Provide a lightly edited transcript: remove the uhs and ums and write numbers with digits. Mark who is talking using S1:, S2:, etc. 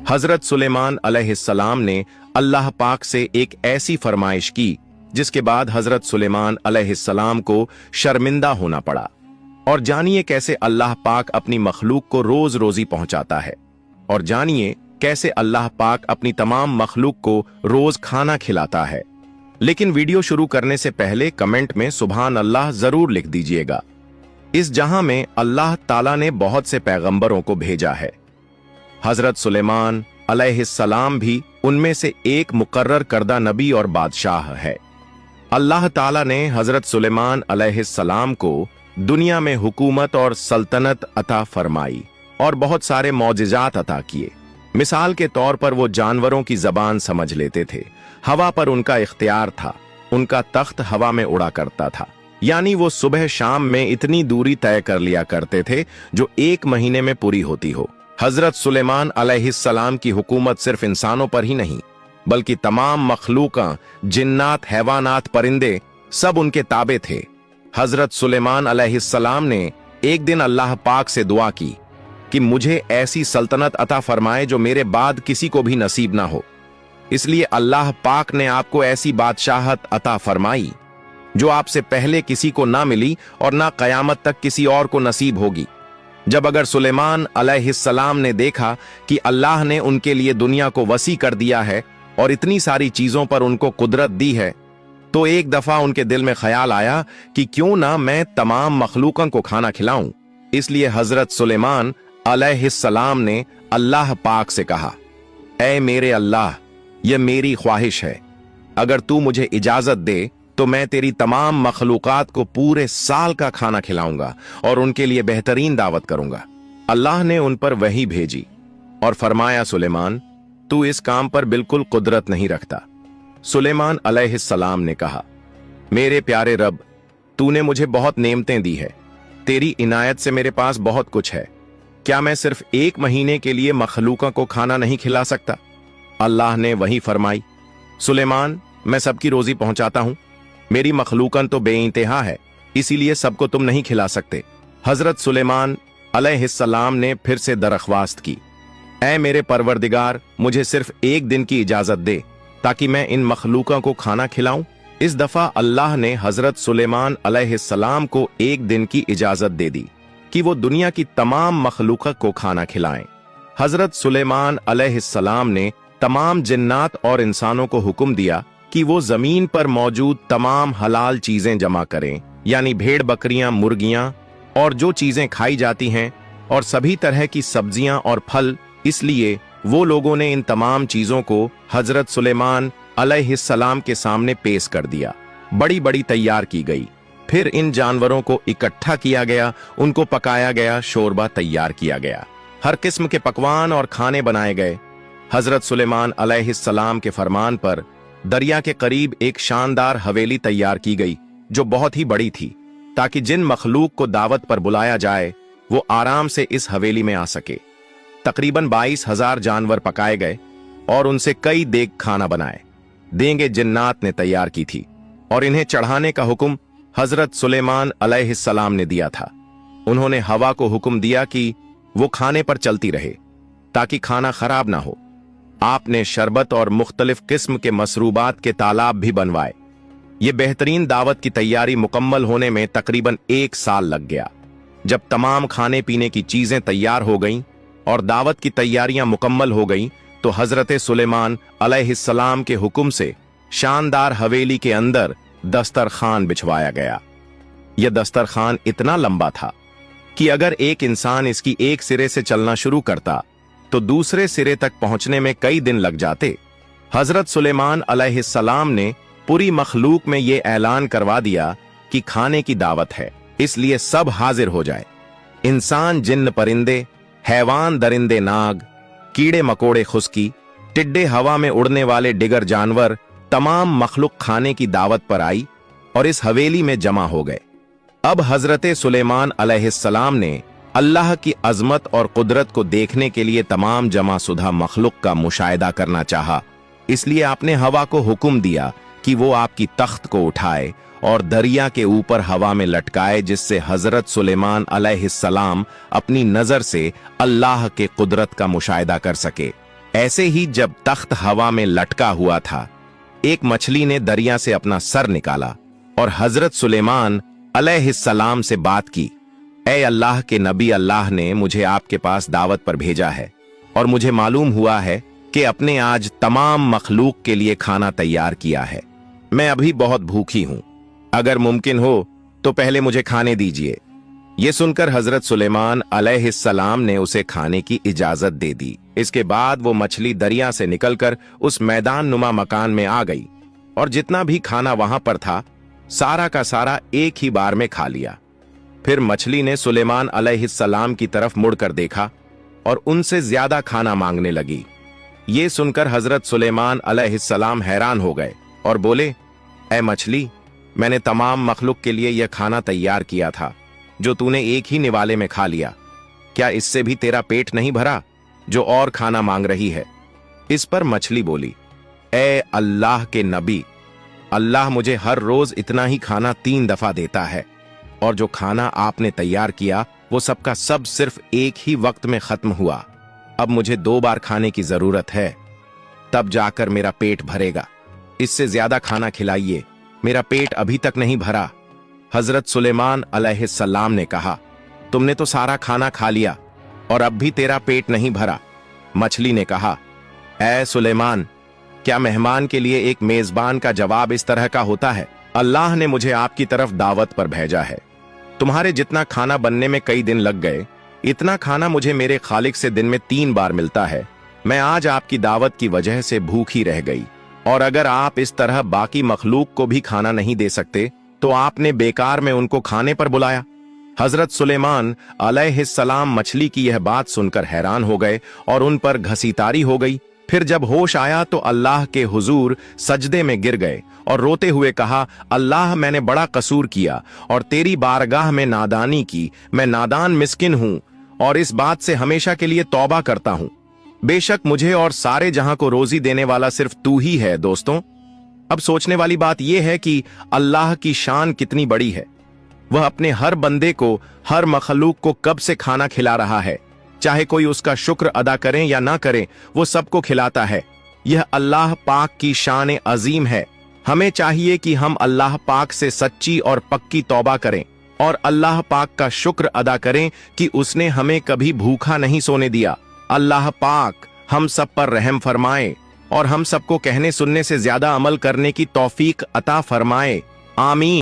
S1: हजरत सुलेमान अलैहिस्सलाम ने अल्लाह पाक से एक ऐसी फरमाइश की जिसके बाद हजरत सुलेमान अलैहिस्सलाम को शर्मिंदा होना पड़ा। और जानिए कैसे अल्लाह पाक अपनी मखलूक को रोज रोजी पहुंचाता है, और जानिए कैसे अल्लाह पाक अपनी तमाम मखलूक को रोज खाना खिलाता है। लेकिन वीडियो शुरू करने से पहले कमेंट में सुभान अल्लाह जरूर लिख दीजिएगा। इस जहां में अल्लाह ताला ने बहुत से पैगंबरों को भेजा है। हजरत सुलेमान अलैहिस्सलाम भी उनमें से एक मुकर्रर करदा नबी और बादशाह है। अल्लाह ताला ने हजरत सुलेमान अलैहिस्सलाम को दुनिया में हुकूमत और सल्तनत अता फरमाई और बहुत सारे मौजिजात अता किए। मिसाल के तौर पर वो जानवरों की जबान समझ लेते थे, हवा पर उनका इख्तियार था, उनका तख्त हवा में उड़ा करता था, यानी वो सुबह शाम में इतनी दूरी तय कर लिया करते थे जो 1 महीने में पूरी होती हो। हजरत सुलेमान अलैहिस्सलाम की हुकूमत सिर्फ इंसानों पर ही नहीं बल्कि तमाम मखलूका, जिन्नात, हैवानात, परिंदे सब उनके ताबे थे। हजरत सुलेमान अलैहिस्सलाम ने एक दिन अल्लाह पाक से दुआ की कि मुझे ऐसी सल्तनत अता फरमाए जो मेरे बाद किसी को भी नसीब ना हो। इसलिए अल्लाह पाक ने आपको ऐसी बादशाहत अता फरमाई जो आपसे पहले किसी को ना मिली और ना कयामत तक किसी और को नसीब होगी। जब अगर सुलेमान अलैहिस्सलाम ने देखा कि अल्लाह ने उनके लिए दुनिया को वसी कर दिया है और इतनी सारी चीजों पर उनको कुदरत दी है, तो एक दफा उनके दिल में ख्याल आया कि क्यों ना मैं तमाम मखलूकों को खाना खिलाऊं। इसलिए हजरत सुलेमान अलैहिस्सलाम ने अल्लाह पाक से कहा, ऐ मेरे अल्लाह, यह मेरी ख्वाहिश है, अगर तू मुझे इजाजत दे तो मैं तेरी तमाम मखलूकात को पूरे साल का खाना खिलाऊंगा और उनके लिए बेहतरीन दावत करूंगा। अल्लाह ने उन पर वही भेजी और फरमाया, सुलेमान, तू इस काम पर बिल्कुल कुदरत नहीं रखता। सुलेमान अलैहिस्सलाम ने कहा, मेरे प्यारे रब, तूने मुझे बहुत नेमतें दी है, तेरी इनायत से मेरे पास बहुत कुछ है, क्या मैं सिर्फ 1 महीने के लिए मखलूकों को खाना नहीं खिला सकता? अल्लाह ने वही फरमाई, सुलेमान, मैं सबकी रोजी पहुंचाता हूं, मेरी मखलूकन तो बेइंतहा है, इसीलिए सबको तुम नहीं खिला सकते। हजरत सुलेमान अलैहिस्सलाम ने फिर से दरख्वास्त की, ऐ मेरे परवरदिगार, मुझे सिर्फ 1 दिन की इजाजत दे ताकि मैं इन मखलूकों को खाना खिलाऊं। इस दफा अल्लाह ने हजरत सुलेमान अलैहिस्सलाम को 1 दिन की इजाजत दे दी कि वो दुनिया की तमाम मखलूक को खाना खिलाएं। हजरत सुलेमान अलैहिस्सलाम ने तमाम जिन्नात और इंसानों को हुक्म दिया कि वो जमीन पर मौजूद तमाम हलाल चीजें जमा करें, यानी भेड़, बकरियां, मुर्गियां और जो चीजें खाई जाती हैं और सभी तरह की सब्जियां और फल। इसलिए वो लोगों ने इन तमाम चीजों को हजरत सुलेमान अलैहिस्सलाम के सामने पेश कर दिया। बड़ी बड़ी तैयार की गई, फिर इन जानवरों को इकट्ठा किया गया, उनको पकाया गया, शोरबा तैयार किया गया, हर किस्म के पकवान और खाने बनाए गए। हजरत सुलेमान अलैहिस्सलाम के फरमान पर दरिया के करीब एक शानदार हवेली तैयार की गई जो बहुत ही बड़ी थी, ताकि जिन मखलूक को दावत पर बुलाया जाए वो आराम से इस हवेली में आ सके। तकरीबन 22,000 जानवर पकाए गए और उनसे कई देग खाना बनाए। देंगे जिन्नात ने तैयार की थी और इन्हें चढ़ाने का हुक्म हजरत सुलेमान अलैहिस्सलाम ने दिया था। उन्होंने हवा को हुक्म दिया कि वो खाने पर चलती रहे ताकि खाना खराब ना हो। आपने शरबत और मुख्तलिफ किस्म के मसरूबात के तालाब भी बनवाए। ये बेहतरीन दावत की तैयारी मुकम्मल होने में तकरीबन 1 साल लग गया। जब तमाम खाने पीने की चीजें तैयार हो गईं और दावत की तैयारियां मुकम्मल हो गईं, तो हजरत सुलेमान अलैहिस्सलाम के हुक्म से शानदार हवेली के अंदर दस्तरखान बिछवाया गया। यह दस्तरखान इतना लंबा था कि अगर एक इंसान इसकी एक सिरे से चलना शुरू करता तो दूसरे सिरे तक पहुंचने में कई दिन लग जाते। हजरत सुलेमान अलैहिस्सलाम ने पूरी मखलूक में यह ऐलान करवा दिया कि खाने की दावत है, इसलिए सब हाजिर हो जाए। इंसान, जिन्न, परिंदे, हैवान, दरिंदे, नाग, कीड़े मकोड़े, खुश्की, टिड्डे, हवा में उड़ने वाले डिगर जानवर, तमाम मखलूक खाने की दावत पर आई और इस हवेली में जमा हो गए। अब हजरत सुलेमान अलैहिस्सलाम ने अल्लाह की अजमत और कुदरत को देखने के लिए तमाम जमा सुधा मखलूक का मुशाहिदा करना चाहा। इसलिए आपने हवा को हुक्म दिया कि वो आपकी तख्त को उठाए और दरिया के ऊपर हवा में लटकाए, जिससे हजरत सुलेमान अलैहिस्सलाम अपनी नजर से अल्लाह के कुदरत का मुशाहिदा कर सके। ऐसे ही जब तख्त हवा में लटका हुआ था, एक मछली ने दरिया से अपना सर निकाला और हजरत सुलेमान अलैहिस्सलाम से बात की। ऐ अल्लाह के नबी, अल्लाह ने मुझे आपके पास दावत पर भेजा है और मुझे मालूम हुआ है कि अपने आज तमाम मखलूक के लिए खाना तैयार किया है। मैं अभी बहुत भूखी हूं, अगर मुमकिन हो तो पहले मुझे खाने दीजिए। ये सुनकर हजरत सुलेमान अलैहिस्सलाम ने उसे खाने की इजाजत दे दी। इसके बाद वो मछली दरिया से निकलकर उस मैदान नुमा मकान में आ गई और जितना भी खाना वहां पर था सारा का सारा एक ही बार में खा लिया। फिर मछली ने सुलेमान अलैहिस्सलाम की तरफ मुड़कर देखा और उनसे ज्यादा खाना मांगने लगी। ये सुनकर हजरत सुलेमान अलैहिस्सलाम हैरान हो गए और बोले, ऐ मछली, मैंने तमाम मखलूक के लिए यह खाना तैयार किया था जो तूने एक ही निवाले में खा लिया। क्या इससे भी तेरा पेट नहीं भरा जो और खाना मांग रही है? इस पर मछली बोली, ऐ अल्लाह के नबी, अल्लाह मुझे हर रोज इतना ही खाना 3 दफा देता है और जो खाना आपने तैयार किया वो सबका सब सिर्फ एक ही वक्त में खत्म हुआ। अब मुझे 2 बार खाने की जरूरत है, तब जाकर मेरा पेट भरेगा। इससे ज्यादा खाना खिलाइए, मेरा पेट अभी तक नहीं भरा। हजरत सुलेमान अलैहिस्सलाम ने कहा, तुमने तो सारा खाना खा लिया और अब भी तेरा पेट नहीं भरा। मछली ने कहा, ऐ सुलेमान, क्या मेहमान के लिए एक मेजबान का जवाब इस तरह का होता है? अल्लाह ने मुझे आपकी तरफ दावत पर भेजा है। तुम्हारे जितना खाना बनने में कई दिन लग गए, इतना खाना मुझे मेरे खालिक से दिन में 3 बार मिलता है। मैं आज आपकी दावत की वजह से भूखी रह गई, और अगर आप इस तरह बाकी मखलूक को भी खाना नहीं दे सकते तो आपने बेकार में उनको खाने पर बुलाया। हजरत सुलेमान अलैहिस्सलाम मछली की यह बात सुनकर हैरान हो गए और उन पर घसीटारी हो गई। फिर जब होश आया तो अल्लाह के हुजूर सजदे में गिर गए और रोते हुए कहा, अल्लाह, मैंने बड़ा कसूर किया और तेरी बारगाह में नादानी की। मैं नादान मिस्किन हूं और इस बात से हमेशा के लिए तौबा करता हूं। बेशक मुझे और सारे जहां को रोजी देने वाला सिर्फ तू ही है। दोस्तों, अब सोचने वाली बात यह है कि अल्लाह की शान कितनी बड़ी है। वह अपने हर बंदे को, हर मखलूक को कब से खाना खिला रहा है। चाहे कोई उसका शुक्र अदा करें या ना करें, वो सबको खिलाता है। यह अल्लाह पाक की शान अजीम है। हमें चाहिए कि हम अल्लाह पाक से सच्ची और पक्की तौबा करें और अल्लाह पाक का शुक्र अदा करें कि उसने हमें कभी भूखा नहीं सोने दिया। अल्लाह पाक हम सब पर रहम फरमाए और हम सबको कहने सुनने से ज्यादा अमल करने की तौफीक अता फरमाए। आमीन।